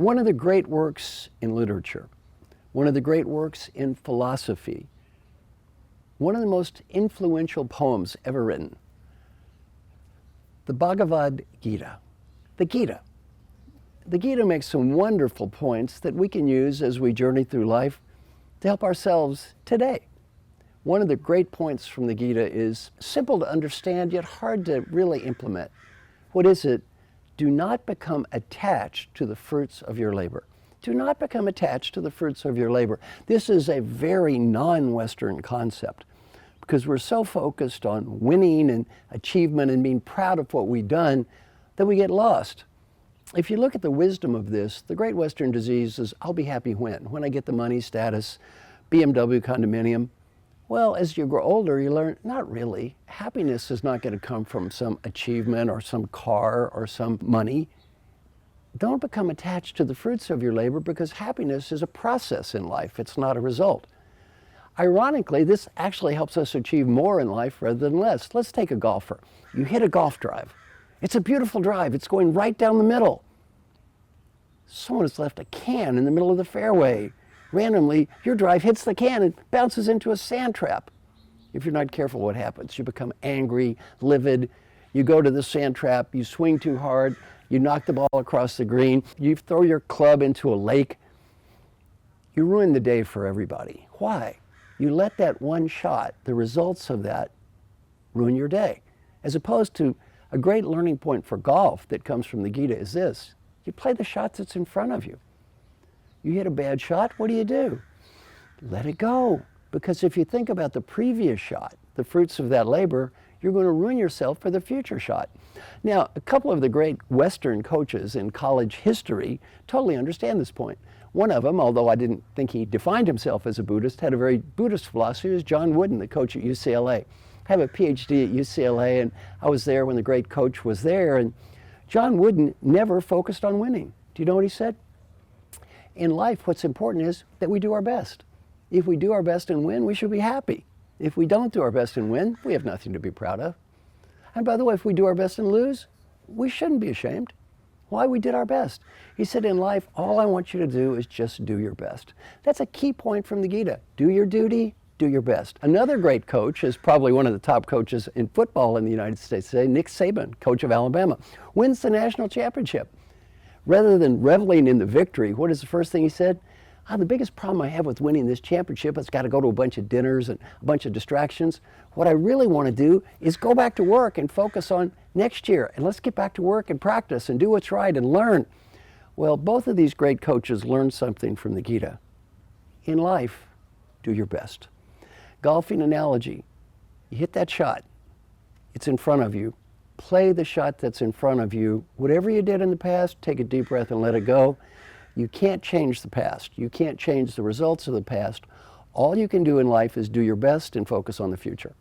One of the great works in literature, one of the great works in philosophy, one of the most influential poems ever written, the Bhagavad Gita. The Gita. The Gita makes some wonderful points that we can use as we journey through life to help ourselves today. One of the great points from the Gita is simple to understand, yet hard to really implement. What is it? Do not become attached to the fruits of your labor. Do not become attached to the fruits of your labor. This is a very non-Western concept because we're so focused on winning and achievement and being proud of what we've done that we get lost. If you look at the wisdom of this, the great Western disease is, I'll be happy when I get the money, status, BMW condominium. Well, as you grow older, you learn, not really. Happiness is not going to come from some achievement or some car or some money. Don't become attached to the fruits of your labor because happiness is a process in life. It's not a result. Ironically, this actually helps us achieve more in life rather than less. Let's take a golfer. You hit a golf drive. It's a beautiful drive. It's going right down the middle. Someone has left a can in the middle of the fairway. Randomly, your drive hits the can and bounces into a sand trap. If you're not careful, what happens? You become angry, livid. You go to the sand trap, you swing too hard, you knock the ball across the green, you throw your club into a lake. You ruin the day for everybody. Why? You let that one shot, the results of that, ruin your day. As opposed to a great learning point for golf that comes from the Gita is this. You play the shots that's in front of you. You hit a bad shot, what do? Let it go. Because if you think about the previous shot, the fruits of that labor, you're going to ruin yourself for the future shot. Now, a couple of the great Western coaches in college history totally understand this point. One of them, although I didn't think he defined himself as a Buddhist, had a very Buddhist philosophy, was John Wooden, the coach at UCLA. I have a PhD at UCLA, and I was there when the great coach was there, and John Wooden never focused on winning. Do you know what he said? In life, what's important is that we do our best. If we do our best and win, we should be happy. If we don't do our best and win, we have nothing to be proud of. And by the way, if we do our best and lose, we shouldn't be ashamed. Why? We did our best. He said, in life, all I want you to do is just do your best. That's a key point from the Gita. Do your duty, do your best. Another great coach is probably one of the top coaches in football in the United States today, Nick Saban, coach of Alabama, wins the national championship. Rather than reveling in the victory, what is the first thing he said? The biggest problem I have with winning this championship is got to go to a bunch of dinners and a bunch of distractions. What I really want to do is go back to work and focus on next year. And let's get back to work and practice and do what's right and learn. Well, both of these great coaches learned something from the Gita. In life, do your best. Golfing analogy, you hit that shot. It's in front of you. Play the shot that's in front of you. Whatever you did in the past, take a deep breath and let it go. You can't change the past. You can't change the results of the past. All you can do in life is do your best and focus on the future.